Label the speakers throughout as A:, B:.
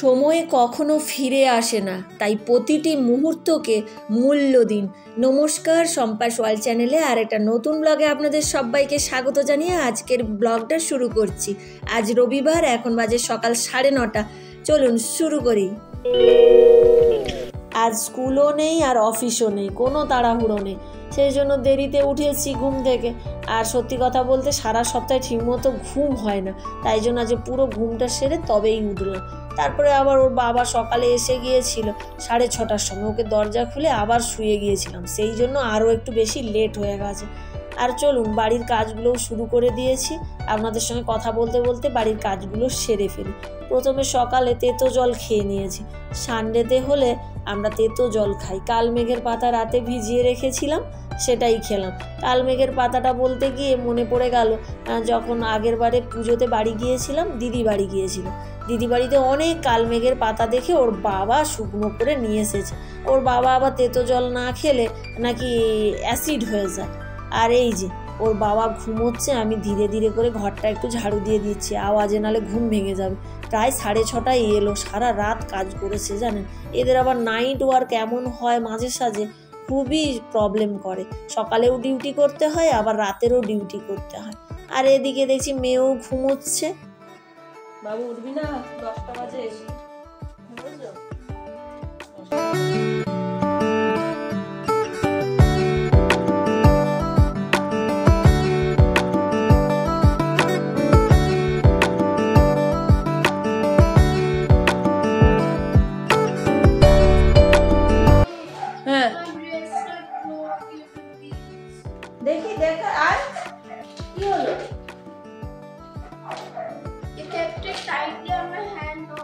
A: সময় কখনো ফিরে আসে না, তাই প্রতিটি মুহূর্তকে মূল্য দিন। নমস্কার, সম্পাস ওয়ার্ল্ড চ্যানেলে আর একটা নতুন ব্লগে আপনাদের সবাইকে স্বাগত জানিয়ে আজকের ব্লগটা শুরু করছি। আজ রবিবার, এখন বাজে সকাল 9:30। চলুন শুরু করি। আজ স্কুলও নেই আর অফিসও নেই, কোনো তাড়াহুড়ো নেই, সেই জন্য দেরিতে উঠেছি ঘুম থেকে। আর সত্যি কথা বলতে সারা সপ্তাহে ঠিকমতো ঘুম হয় না, তাই জন্য আজ পুরো ঘুমটা সেরে তবেই উঠলাম। তারপরে আবার ওর বাবা সকালে এসে গিয়েছিল 6:30টার সময়, ওকে দরজা খুলে আবার শুয়ে গিয়েছিলাম, সেই জন্য আরও একটু বেশি লেট হয়ে গেছে। আর চলুন বাড়ির কাজগুলোও শুরু করে দিয়েছি, আপনাদের সঙ্গে কথা বলতে বলতে বাড়ির কাজগুলো সেরে ফেলি। প্রথমে সকালে তেতো জল খেয়ে নিয়েছি। সানডেতে হলে আমরা তেতো জল খাই। কালমেঘের পাতা রাতে ভিজিয়ে রেখেছিলাম, সেটাই খেলাম। কালমেঘের পাতাটা বলতে গিয়ে মনে পড়ে গেল, যখন আগের বারে পুজোতে বাড়ি গিয়েছিলাম, দিদি বাড়ি গিয়েছিলাম, দিদি বাড়িতে অনেক কালমেঘের পাতা দেখে ওর বাবা শুকনো করে নিয়ে এসেছে। ওর বাবা আবার তেতো জল না খেলে নাকি অ্যাসিড হয়ে যায়। আর এই যে ওর বাবা ঘুমোচ্ছে, আমি ধীরে ধীরে করে ঘরটা একটু ঝাড়ু দিয়ে দিচ্ছি, আওয়াজে নালে ঘুম ভেঙে যাবে। প্রায় 6:30টায় এলো, সারা রাত কাজ করেছে জানেন। এদের আবার নাইট ওয়ার্ক এমন হয় মাঝে সাঝে, খুবই প্রবলেম করে। সকালেও ডিউটি করতে হয়, আবার রাতেরও ডিউটি করতে হয়। আর এদিকে দেখছি মেয়েও ঘুমোচ্ছে। বাবু উঠবি না? 10টা বাজে। দেখি দেখা আর কি হলো?
B: You kept it tightly on my hand. No.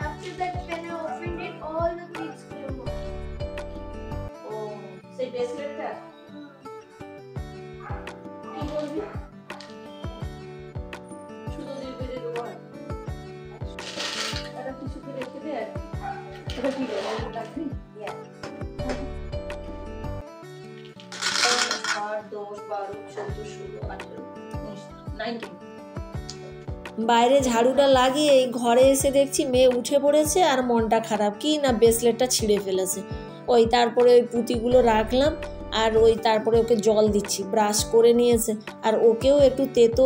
B: After that, when I opened it, all the beads came off.
A: Oh, সেই ব্রেসলেটটা কি বলবি? শুধু দিয়ে দেবো আর এটা কিছুতে রেখে দে। এটা কি বলে রাখবি? ইয়া 8, 10, 12, 14, 16, 18, 19, 19। বাইরে ঝাড়ুটা লাগিয়ে ঘরে এসে দেখছি মেয়ে উঠে পড়েছে আর মনটা খারাপ, কি না ব্রেসলেটটা ছিঁড়ে ফেলেছে। তারপরে ওই পুঁতিগুলো রাখলাম, আর তারপরে ওকে জল দিচ্ছি, ব্রাশ করে নিয়েছে। আর ওকেও একটু তেতো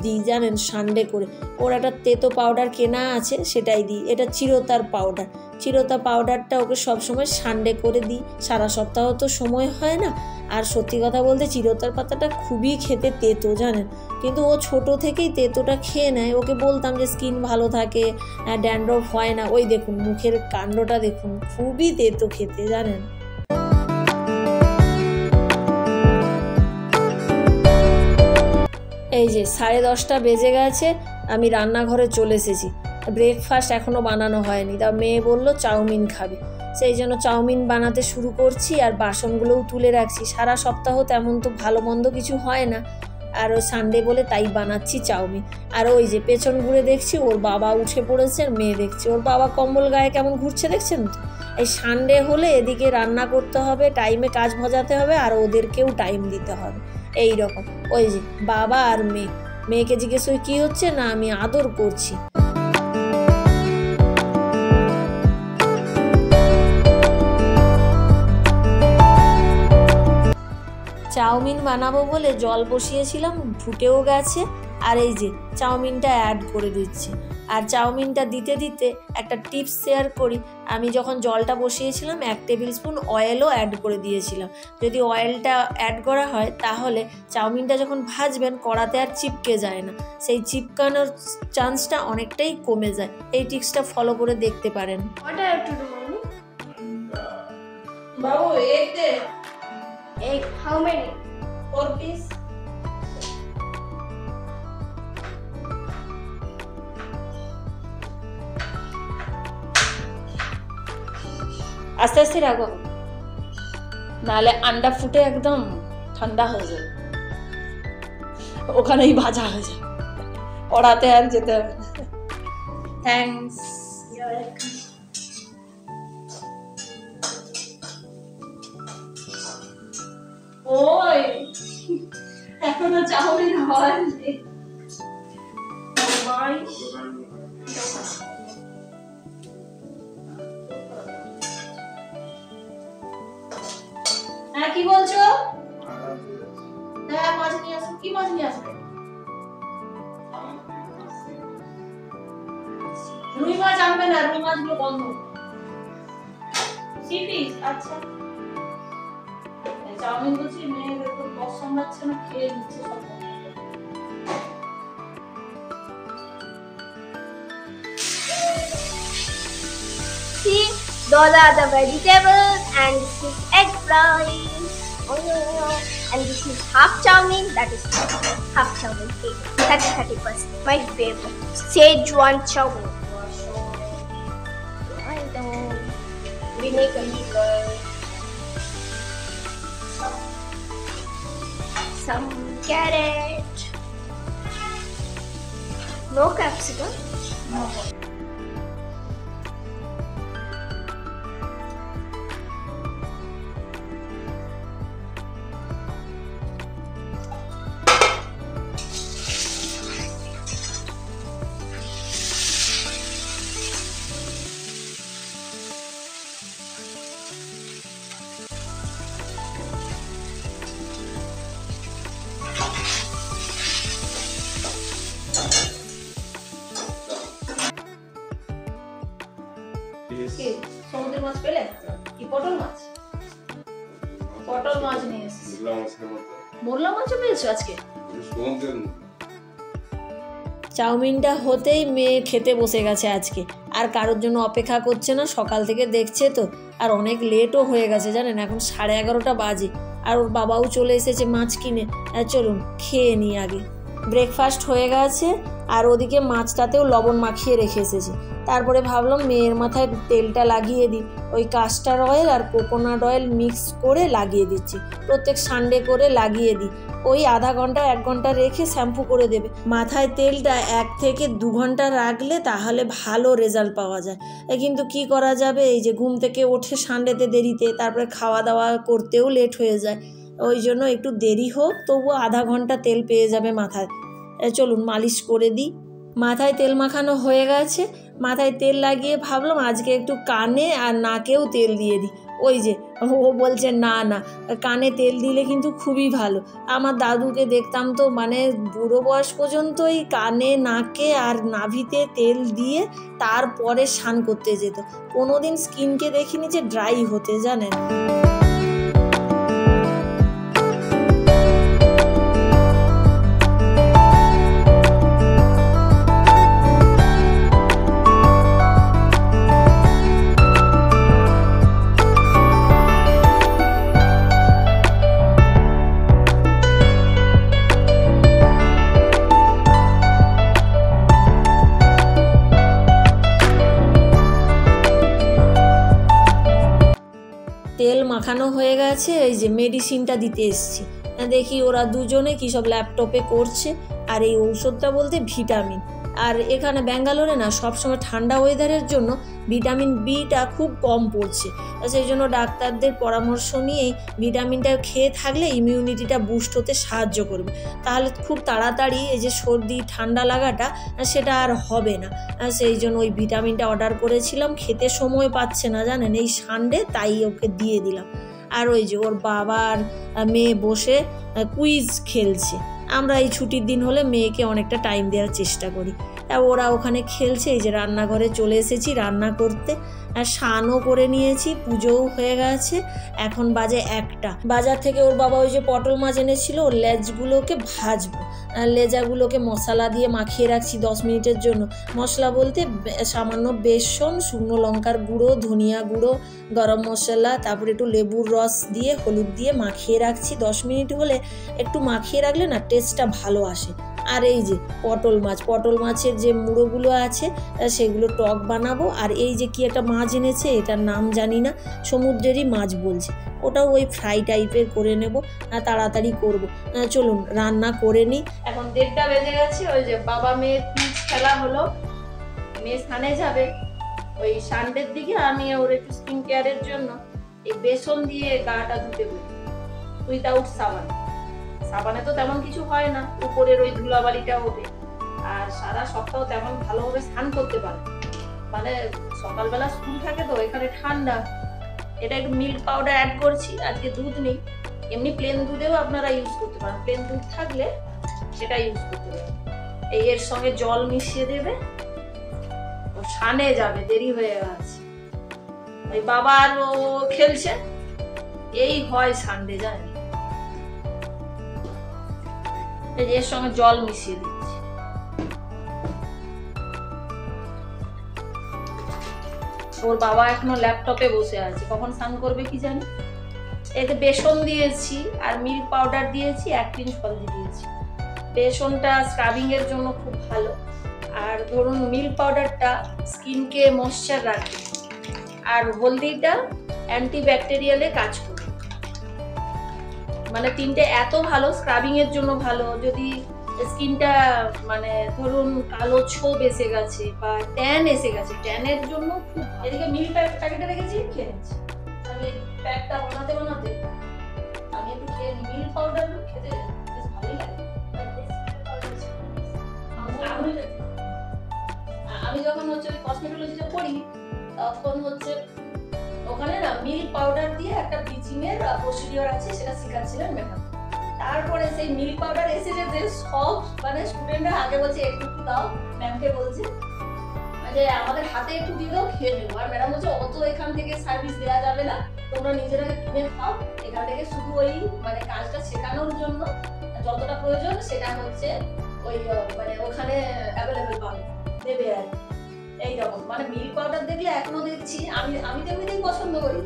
A: দিই জানেন, সানডে করে ওর একটা তেতো পাউডার কেনা আছে, সেটাই দিই। এটা চিরতার পাউডার। চিরতা পাউডারটা ওকে সবসময় সানডে করে দিই, সারা সপ্তাহ তো সময় হয় না। আর সত্যি কথা বলতে চিরতার পাতাটা খুবই খেতে তেতো জানেন, কিন্তু ও ছোট থেকেই তেতোটা খেয়ে নেয়। ওকে বলতাম যে স্কিন ভালো থাকে, ড্যান্ড্রফ হয় না। ওই দেখুন মুখের কাণ্ডটা দেখুন, খুবই তেতো খেতে জানেন। এই যে 10:30 বেজে গেছে, আমি রান্নাঘরে চলে এসেছি। ব্রেকফাস্ট এখনও বানানো হয়নি, তা মেয়ে বললো চাউমিন খাবে, সেই জন্য চাউমিন বানাতে শুরু করছি। আর বাসনগুলোও তুলে রাখছি। সারা সপ্তাহ তেমন তো ভালো মন্দ কিছু হয় না, আর সানডে বলে তাই বানাচ্ছি চাউমিন। আর ওই যে পেছন ঘুরে দেখছি ওর বাবা উঠে পড়েছে, আর মেয়ে দেখছি ওর বাবা কম্বল গায়ে কেমন ঘুরছে, দেখছেন তো। এই সানডে হলে এদিকে রান্না করতে হবে, টাইমে কাজ ভজাতে হবে, আর ওদেরকেও টাইম দিতে হবে। এই রকম ওই যে বাবা আর মেয়েকে জিজ্ঞেস করি কি হচ্ছে, না আমি আদর করছি। চাউমিন বানাবো বলে জল বসিয়েছিলাম, ফুটেও গেছে। আর এই যে চাউমিনটা অ্যাড করে দিচ্ছি। আর চাউমিনটা দিতে দিতে একটা টিপস শেয়ার করি। আমি যখন জলটা বসিয়েছিলাম 1 টেবিল স্পুন অয়েলও অ্যাড করে দিয়েছিলাম। যদি অয়েলটা অ্যাড করা হয় তাহলে চাউমিনটা যখন ভাজবেন কড়াতে আর চিপকে যায় না, সেই চিপকানোর চান্সটা অনেকটাই কমে যায়। এই টিপসটা ফলো করে দেখতে পারেন।
B: What I have to do, mommy?
A: বাবু এগ দে।
B: Egg. How many?
A: 4 piece. আস্তে আস্তে রাখো, নাহলে আন্ডা ফুটে একদম ঠান্ডা হয়ে যাবে, ওখানেই ভাজা হয়ে যাবে, ওড়াতে আর যেতে হবে। থ্যাঙ্কস।
B: You're welcome.
A: ওই এখনো চাউমিন হয়নি। কি বলছো? হ্যাঁ মাছ নিয়ে আসো। কি মাছ নিয়ে আসবে? রুই মাছ আনবে না, রুই মাছগুলো বন্ধ। সি ফিশ, আচ্ছা। চাউমিন বলছি মেয়ের একটু বস সামলাচ্ছে না, খেয়ে নিচ্ছে সব।
B: See, those are the vegetables, and this is egg fries. And this is half chow mein. That is half chow mein. 30%. My favorite. Szechuan chow mein. I don't. Vinegar. Some carrot. No capsicum.
A: No. সমুদ্রের মাছ পেলে? কি পটল মাছ? পটল মাছ নিয়ে এসেছি। মোরলা মাছও পেয়েছো আজকে? চাউমিনটা হতেই মেয়ে খেতে বসে গেছে আজকে, আর কারোর জন্য অপেক্ষা করছে না। সকাল থেকে দেখছে তো, আর অনেক লেটও হয়ে গেছে জানেন, এখন 11:30 বাজে। আর ওর বাবাও চলে এসেছে মাছ কিনে। চলুন খেয়ে নিই আগে। ব্রেকফাস্ট হয়ে গেছে, আর ওদিকে মাছটাতেও লবণ মাখিয়ে রেখে এসেছি। তারপরে ভাবলাম মেয়ের মাথায় তেলটা লাগিয়ে দিই। ওই কাস্টার অয়েল আর কোকোনাট অয়েল মিক্স করে লাগিয়ে দিচ্ছি, প্রত্যেক সানডে করে লাগিয়ে দিই। ওই আধা ঘন্টা 1 ঘন্টা রেখে শ্যাম্পু করে দেবে। মাথায় তেলটা 1 থেকে 2 ঘন্টা রাখলে তাহলে ভালো রেজাল্ট পাওয়া যায়। কিন্তু কি করা যাবে, এই যে ঘুম থেকে ওঠে সানডেতে দেরিতে, তারপরে খাওয়া দাওয়া করতেও লেট হয়ে যায়। ওই জন্য একটু দেরি হোক, তবুও আধা ঘন্টা তেল পেয়ে যাবে মাথায়। চলুন মালিশ করে দিই। মাথায় তেল মাখানো হয়ে গেছে, মাথায় তেল লাগিয়ে ভাবলাম আজকে একটু কানে আর নাকেও তেল দিয়ে দিই। ওই যে ও বলছে না না, কানে তেল দিলে কিন্তু খুবই ভালো। আমার দাদুকে দেখতাম তো, মানে বুড়ো বয়স পর্যন্তই কানে নাকে আর নাভিতে তেল দিয়ে তারপরে স্নান করতে যেত। কোনোদিন স্কিনকে দেখিনি যে ড্রাই হতে, জানেন। তেল মাখানো হয়ে গেছে, এই যে মেডিসিনটা দিতে এসছি। দেখি ওরা দুজনে কী সব ল্যাপটপে করছে। আর এই ঔষধটা বলতে ভিটামিন। আর এখানে ব্যাঙ্গালোরে না সবসময় ঠান্ডা ওয়েদারের জন্য ভিটামিন বিটা খুব কম পড়ছে। সেই জন্য ডাক্তারদের পরামর্শ নিয়েই ভিটামিনটা খেয়ে থাকলে ইমিউনিটিটা বুস্ট হতে সাহায্য করবে। তাহলে খুব তাড়াতাড়ি এই যে সর্দি ঠান্ডা লাগাটা সেটা আর হবে না। সেই জন্য ওই ভিটামিনটা অর্ডার করেছিলাম, খেতে সময় পাচ্ছে না জানেন, এই সানডে, তাই ওকে দিয়ে দিলাম। আর ওই যে ওর বাবার মেয়ে বসে কুইজ খেলছে। আমরা এই ছুটির দিন হলে মেয়েকে অনেকটা টাইম দেওয়ার চেষ্টা করি। ওরা ওখানে খেলছে। এই যে রান্নাঘরে চলে এসেছি রান্না করতে। স্নানও করে নিয়েছি, পুজোও হয়ে গেছে। এখন বাজে 1টা। বাজার থেকে ওর বাবা ওই যে পটল মাছ এনেছিল, ওর লেজগুলোকে ভাজবো। লেজাগুলোকে মশলা দিয়ে মাখিয়ে রাখছি 10 মিনিটের জন্য। মশলা বলতে সামান্য বেসন, শুকনো লঙ্কার গুঁড়ো, ধনিয়া গুঁড়ো, গরম মশলা, তারপরে একটু লেবুর রস দিয়ে হলুদ দিয়ে মাখিয়ে রাখছি। 10 মিনিট হলে একটু মাখিয়ে রাখলে না টেস্টটা ভালো আসে। আর এই যে পটল মাছের যে মুড়োগুলো আছে সেগুলো টক বানাবো। আর এই যে কি একটা মাছ এনেছে, এটার নাম জানি না, সমুদ্রেরই মাছ বলছে, ওটাও ওই ফ্রাই টাইপের করে নেব, তাড়াতাড়ি করব। চলুন রান্না করে নিই। এখন 1:30 বেজে গেছে। ওই যে বাবা মেয়ের পিচ খেলা হলো, মেয়ে স্নানে যাবে ওই সানডের দিকে। আমি ওর একটু স্কিন কেয়ারের জন্য এই বেসন দিয়ে গাটা ধুতে বলি, উইদাউট সাবান। সাবানে তো তেমন কিছু হয় না, উপরের ওই ধুলাবালিটা ওঠে। আর সারা সপ্তাহ তেমন ভালোভাবে স্নান করতে পারে, মানে সকালবেলা স্কুল থাকে তো এখানে ঠান্ডা। এটা একটু মিল্ক পাউডার অ্যাড করছি, আজকে দুধ নেই, এমনি প্লেন দুধেও আপনারা ইউজ করতে পারেন, প্লেন দুধ থাকলে সেটা ইউজ করতে পারেন। এই এর সঙ্গে জল মিশিয়ে দেবে, ও সানে যাবে, দেরি হয়ে গেছে। ওই বাবা আর ও খেলছে, এই হয় সানডে জানেন। এই যে এর সঙ্গে জল মিশিয়ে দিচ্ছি। ওর বাবা এখনো ল্যাপটপে বসে আছে, কখন স্নান করবে কি জানি। এতে বেসন দিয়েছি আর মিল্ক পাউডার দিয়েছি, 1 পিঞ্চ হলদি দিয়েছি। বেসনটা স্ক্রাবিং এর জন্য খুব ভালো, আর ধরুন মিল্ক পাউডারটা স্কিনকে ময়েশ্চার রাখে, আর হলদিটা অ্যান্টিব্যাকটেরিয়ালে কাজ করে। মানে তিনটে এত ভালো, স্ক্রাবিং এর জন্য ভালো। যদি স্কিনটা মানে ধরুন কালো ছোপ এসে গেছে বা ট্যান এসে গেছে, ট্যানের জন্য খুব। এদিকে মিল্ক প্যাকেটে রেখেছি, খেয়ে নিচ্ছি। আমি প্যাকটা বানাতে বানাতে আমি একটু খেয়ে নিই। মিল্ক পাউডার খেতে বেশ ভালোই লাগে। আমি যখন হচ্ছে কসমেটোলজিতে পড়ি তখন হচ্ছে ওখানে না মিল্ক পাউডার দিয়ে একটা ব্লিচিং এর প্রসিডিওর আছে, সেটা শেখাচ্ছিলেন ম্যাডাম। তারপরে সেই মিল্ক পাউডার এসে যে সব মানে স্টুডেন্টরা আগে বলছে একটু দাও, ম্যামকে বলছে যে আমাদের হাতে একটু দিয়ে দাও, খেয়ে নেবো। আর ম্যাডাম বলছে অত এখান থেকে সার্ভিস দেওয়া যাবে না, তোমরা নিজেরা কিনে খাও। এখান থেকে শুধু ওই মানে কাজটা শেখানোর জন্য যতটা প্রয়োজন সেটা হচ্ছে ওই মানে ওখানে অ্যাভেলেবেল পাবে, দেবে আর এইরকম। মানে মিল্ক পাউডার দেখলে এখনো দেখছি, আমি তেমনিতেই পছন্দ করি,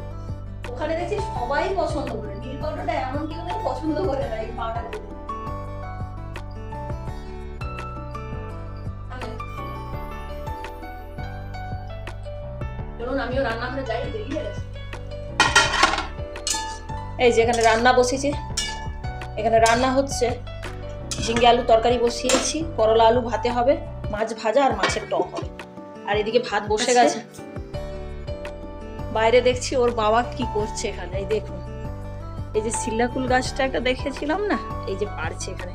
A: ওখানে দেখছি সবাই পছন্দ করে। মিল্ক পাউডারটা এমন কেউ পছন্দ করে না এই পাউডার। চলুন আমিও রান্নাঘরে যাই, দেরি হয়ে গেছে। এই যে এখানে রান্না বসেছি, এখানে রান্না হচ্ছে ঝিঙ্গে আলু তরকারি বসিয়েছি, করলা আলু ভাতে হবে, মাছ ভাজা আর মাছের টক হবে। আর এদিকে ভাত বসে গেছে। বাইরে দেখছি ওর বাবা কি করছে এখানে। এই দেখুন, এই যে সিল্লাকুল গাছটা একটা দেখেছিলাম না, এই যে পারছে এখানে।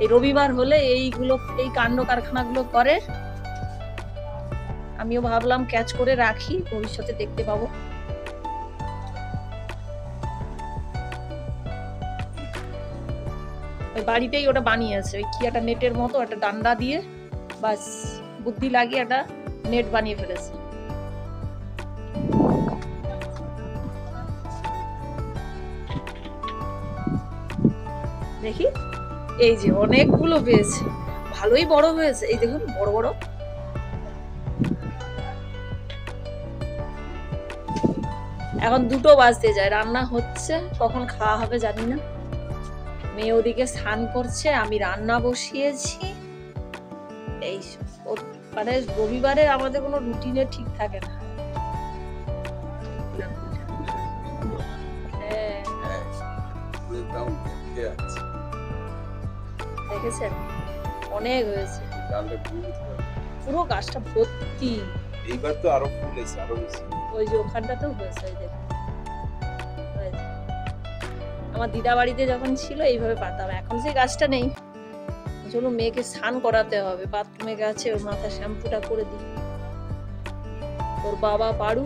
A: এই রবিবার হলে এইগুলো, এই কাণ্ড কারখানাগুলো করে। আমিও ভাবলাম ক্যাচ করে রাখি, ভবিষ্যতে দেখতে পাবো। ওই বাড়িতেই ওটা বানিয়েছে, ওই কি একটা নেটের মতো একটা ডান্ডা দিয়ে বাস বুদ্ধি লাগিয়ে একটা নেট বানিয়ে ফেলেছে। দেখি এই যে অনেকগুলো পেয়েছে, ভালোই বড় হয়েছে। এই দেখুন বড় বড়। এখন 2টো বাজতে যায়, রান্না হচ্ছে, কখন খাওয়া হবে জানি না। মেয়ে ওদিকে স্নান করছে, আমি রান্না বসিয়েছি। এই মানে রবিবারে আমাদের কোনো রুটিনে ঠিক থাকে না। দেখেছেন অনেক হয়েছে, পুরো গাছটা ভর্তি।
C: এইবার তো আরো ফুল এসে আরো বেশি।
A: ওই যে ওখানটাতেও হয়েছে, ওই দেখুন। আমার দিদা বাড়িতে যখন ছিল এইভাবে পাতাম, এখন সেই গাছটা নেই। চলুন মেয়েকে স্নান করাতে হবে, বাথরুমে গেছে, ওর মাথায় শ্যাম্পুটা করে দিই। ওর বাবা পাড়ু,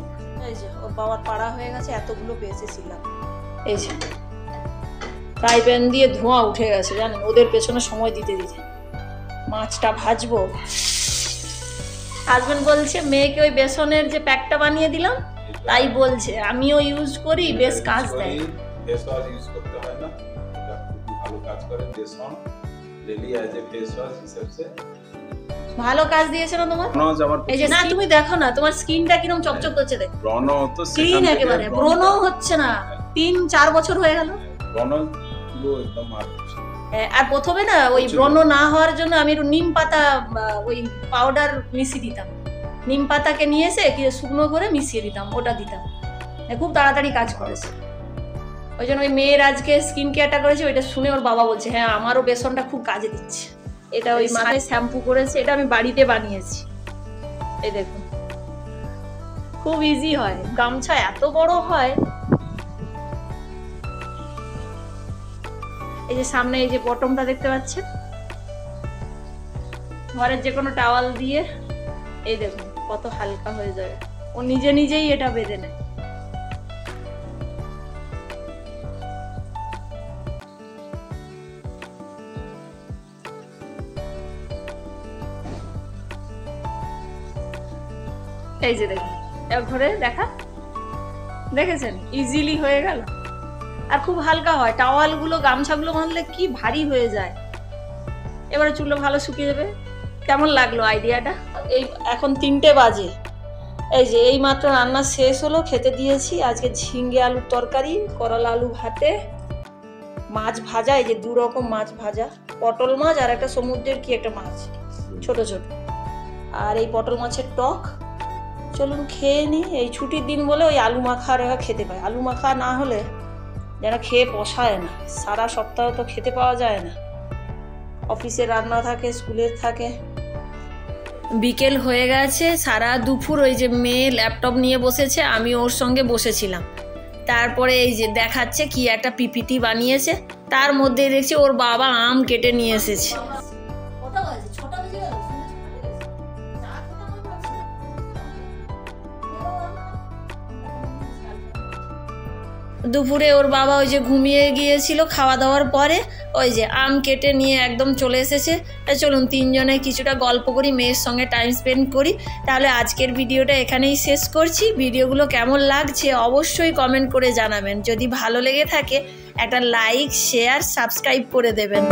A: এই যে ওর বাবার পাড়া হয়ে গেছে, এতগুলো পেয়েছিলাম। এই যে ফ্রাই প্যান দিয়ে ধোঁয়া উঠে গেছে জানেন, ওদের পেছনে সময় দিতে দিতে। মাছটা ভাজবো। হাজবেন্ড বলছে মেয়েকে ওই বেসনের যে প্যাকটা বানিয়ে দিলাম, তাই বলছে আমিও ইউজ করি, বেশ কাজ দেয়।
C: ফেস ওয়াশ ইউজ করতে হয় না, এটা খুব ভালো কাজ করে। Besan daily as a face wash হিসেবে
A: ভালো কাজ দিয়েছে না তোমার? এই যে না তুমি দেখো না তোমার স্কিনটা কিরকম চকচক করছে, দেখো
C: ব্রণ তো
A: ক্লিন একেবারে, ব্রণ হচ্ছে না। 3-4 বছর হয়ে গেল
C: ব্রণ গুলো একদম
A: আর প্রথমে না ওই ব্রণ না হওয়ার জন্য আমি একটু নিম পাতা ওই পাউডার মিশিয়ে দিতাম। নিম পাতাকে নিয়ে এসে শুকনো করে মিশিয়ে দিতাম, ওটা দিতাম, খুব তাড়াতাড়ি কাজ করেছে। ওই জন্য ওই মেয়ের আজকে স্কিন কেয়ারটা করেছে, ওইটা শুনে ওর বাবা বলছে হ্যাঁ আমারও বেসনটা খুব কাজে দিচ্ছে। এটা ওই মাথায় শ্যাম্পু করেছে, এটা আমি বাড়িতে বানিয়েছি। এই দেখুন খুব ইজি হয়, গামছা এত বড় হয়। এই যে সামনে এই যে বটমটা দেখতে পাচ্ছেন, ঘরের যে কোনো টাওয়াল দিয়ে এই দেখুন কত হালকা হয়ে যাবে, ও নিজে নিজেই এটা বেঁধে নেয়। এই যে দেখুন, ঘরে দেখা দেখেছেন, ইজিলি হয়ে গেল। আর খুব হালকা হয়, টাওয়ালগুলো গামছাগুলো বাঁধলে কি ভারী হয়ে যায়। এবারে চুলও ভালো শুকিয়ে যাবে। কেমন লাগলো আইডিয়াটা? এই এখন 3টে বাজে, এই যে এই মাত্র রান্না শেষ হলো, খেতে দিয়েছি। আজকে ঝিঙ্গে আলুর তরকারি, করলা আলু ভাতে, মাছ ভাজা, এই যে 2 রকম মাছ ভাজা, পটল মাছ আর একটা সমুদ্রের কি একটা মাছ ছোট ছোট, আর এই পটল মাছের টক। চলুন খেয়ে নিই। এই ছুটির দিন বলে ওই আলু মাখা রেখা খেতে পাই, আলু মাখা না হলে যেন খেয়ে পোষায় না। সারা সপ্তাহ তো খেতে পাওয়া যায় না, অফিসে রান্না থাকে, স্কুলের থাকে। বিকেল হয়ে গেছে, সারা দুপুর ওই যে মেয়ে ল্যাপটপ নিয়ে বসেছে, আমি ওর সঙ্গে বসেছিলাম। তারপরে এই যে দেখাচ্ছে কি একটা পিপিটি বানিয়েছে, তার মধ্যে দেখছি ওর বাবা আম কেটে নিয়ে এসেছে। দুপুরে ওর বাবা ওই যে ঘুমিয়ে গিয়েছিল খাওয়া দাওয়ার পরে, ওই যে আম কেটে নিয়ে একদম চলে এসেছে। চলুন 3 জনে কিছুটা গল্প করি, মেয়ের সঙ্গে টাইম স্পেন্ড করি। তাহলে আজকের ভিডিওটা এখানেই শেষ করছি। ভিডিওগুলো কেমন লাগছে অবশ্যই কমেন্ট করে জানাবেন। যদি ভালো লেগে থাকে একটা লাইক, শেয়ার, সাবস্ক্রাইব করে দেবেন।